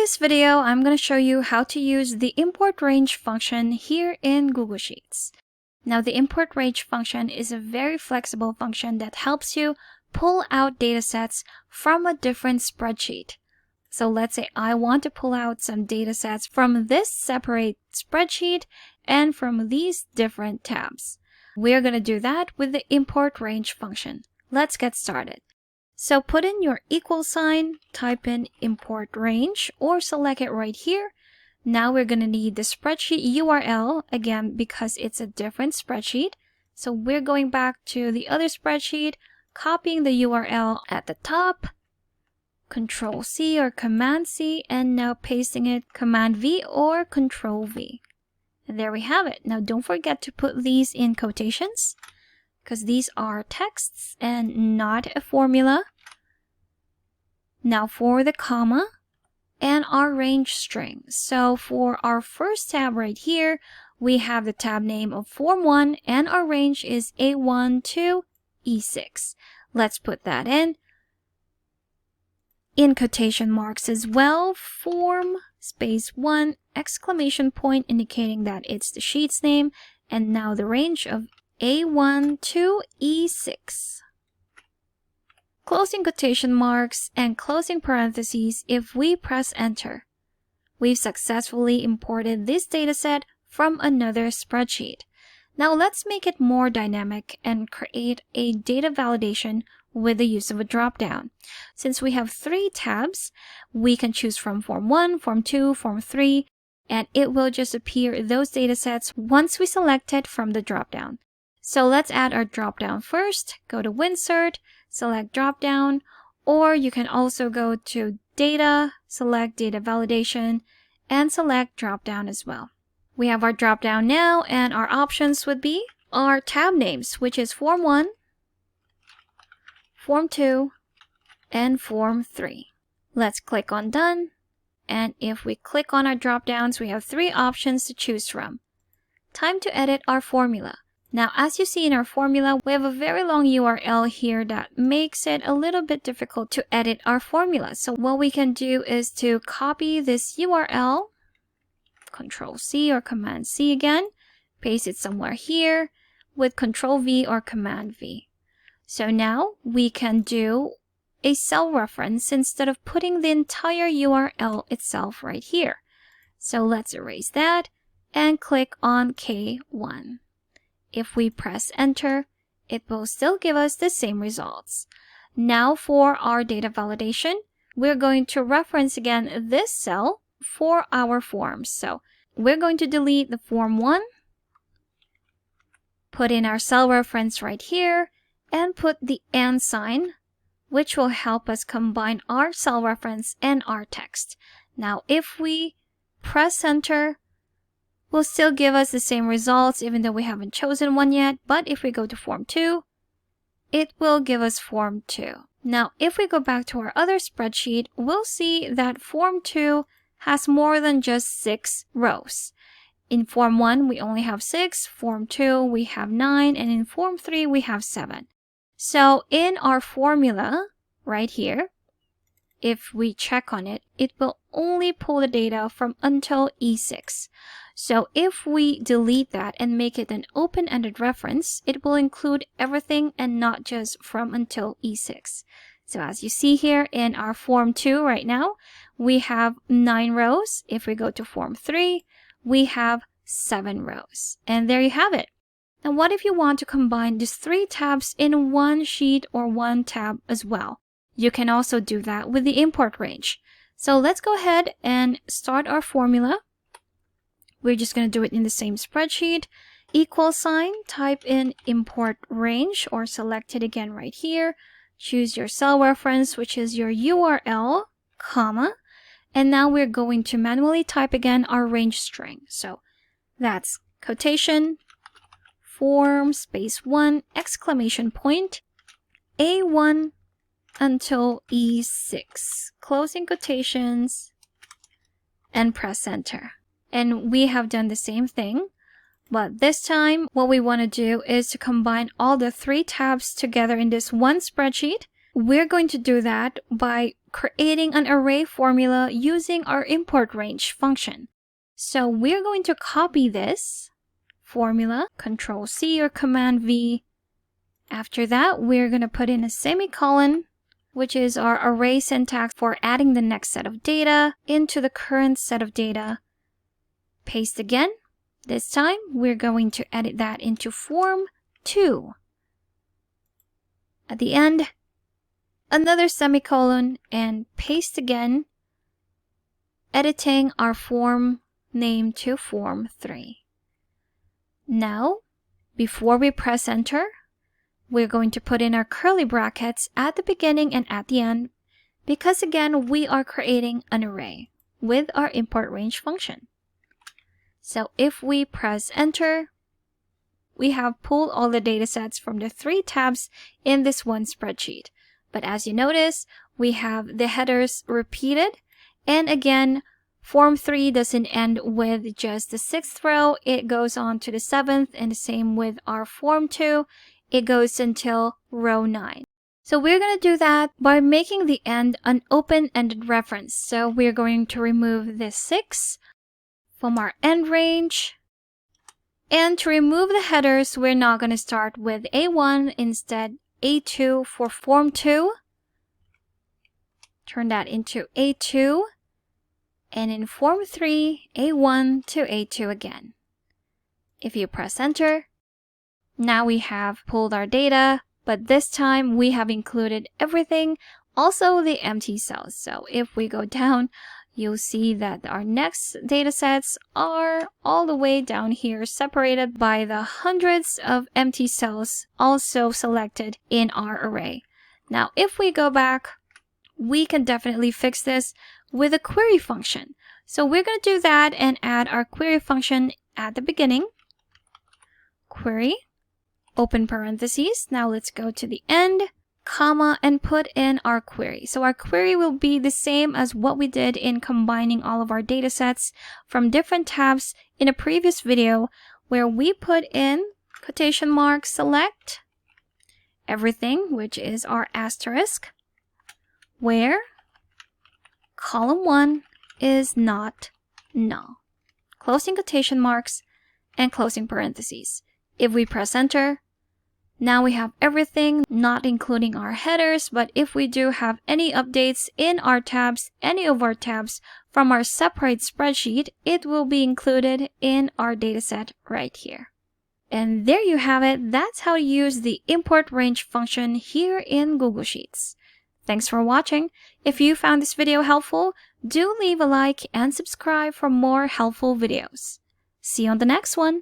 this video, I'm going to show you how to use the import range function here in Google Sheets. Now, the import range function is a very flexible function that helps you pull out datasets from a different spreadsheet. So let's say I want to pull out some datasets from this separate spreadsheet and from these different tabs. We're going to do that with the import range function. Let's get started. So put in your equal sign, type in import range, or select it right here. Now we're going to need the spreadsheet URL again because it's a different spreadsheet. So we're going back to the other spreadsheet, copying the URL at the top, Control C or Command C, and now pasting it Command V or Control V. And there we have it. Now don't forget to put these in quotations, because these are texts and not a formula. Now for the comma and our range string. So for our first tab right here, we have the tab name of Form 1 and our range is A1 to E6. Let's put that in quotation marks as well. Form space 1 exclamation point indicating that it's the sheet's name, and now the range of A1 to E6. Closing quotation marks and closing parentheses. If we press enter, we've successfully imported this dataset from another spreadsheet. Now let's make it more dynamic and create a data validation with the use of a drop-down. Since we have 3 tabs, we can choose from Form 1, Form 2, Form 3, and it will just appear those datasets once we select it from the drop-down. So let's add our drop-down first. Go to Insert, select drop-down, or you can also go to Data, select Data Validation, and select drop-down as well. We have our drop-down now, and our options would be our tab names, which is Form 1, Form 2, and Form 3. Let's click on Done, and if we click on our drop-downs, we have 3 options to choose from. Time to edit our formula. Now, as you see in our formula, we have a very long URL here that makes it a little bit difficult to edit our formula. So what we can do is to copy this URL, Control C or Command C again, paste it somewhere here with Control V or Command V. So now we can do a cell reference instead of putting the entire URL itself right here. So let's erase that and click on K1. If we press enter, it will still give us the same results. Now for our data validation, we're going to reference again this cell for our forms. So we're going to delete the Form 1, put in our cell reference right here, and put the and sign, which will help us combine our cell reference and our text. Now if we press enter, will still give us the same results even though we haven't chosen one yet. But if we go to Form 2, it will give us Form 2. Now, if we go back to our other spreadsheet, we'll see that Form 2 has more than just 6 rows. In Form 1, we only have 6, Form 2, we have 9, and in Form 3, we have 7. So in our formula right here, if we check on it, it will only pull the data from until E6. So if we delete that and make it an open-ended reference, it will include everything and not just from until E6. So as you see here in our Form 2 right now, we have 9 rows. If we go to Form 3, we have 7 rows. And there you have it. Now what if you want to combine these 3 tabs in one sheet or one tab as well? You can also do that with the import range. So let's go ahead and start our formula. We're just going to do it in the same spreadsheet. Equal sign, type in import range or select it again right here. Choose your cell reference, which is your URL, comma. And now we're going to manually type again our range string. So that's quotation, form, space 1, exclamation point, A1 until E6. Closing quotations and press enter. And we have done the same thing, but this time what we want to do is to combine all the 3 tabs together in this one spreadsheet. We're going to do that by creating an array formula using our import range function. So we're going to copy this formula, Control C or Command V. After that, we're going to put in a semicolon, which is our array syntax for adding the next set of data into the current set of data. Paste again. This time, we're going to edit that into form 2. At the end, another semicolon and paste again, editing our form name to form 3. Now, before we press enter, we're going to put in our curly brackets at the beginning and at the end because again, we are creating an array with our import range function. So if we press enter, we have pulled all the data sets from the 3 tabs in this one spreadsheet. But as you notice, we have the headers repeated. And again, form 3 doesn't end with just the 6th row. It goes on to the 7th, and the same with our form 2. It goes until row 9. So we're going to do that by making the end an open-ended reference. So we're going to remove this 6 from our end range. And to remove the headers, we're not going to start with A1, instead A2 for form 2. Turn that into A2. And in form 3, A1 to A2 again. If you press enter, now we have pulled our data, but this time we have included everything, also the empty cells. So if we go down, you'll see that our next data sets are all the way down here, separated by the hundreds of empty cells also selected in our array. Now, if we go back, we can definitely fix this with a query function. So we're going to do that and add our query function at the beginning. Query, open parentheses. Now let's go to the end, comma, and put in our query. So our query will be the same as what we did in combining all of our data sets from different tabs in a previous video, where we put in quotation marks, select everything, which is our asterisk, where column 1 is not null. Closing quotation marks and closing parentheses. If we press enter, now we have everything, not including our headers, but if we do have any updates in our tabs, any of our tabs from our separate spreadsheet, it will be included in our dataset right here. And there you have it. That's how to use the import range function here in Google Sheets. Thanks for watching. If you found this video helpful, do leave a like and subscribe for more helpful videos. See you on the next one.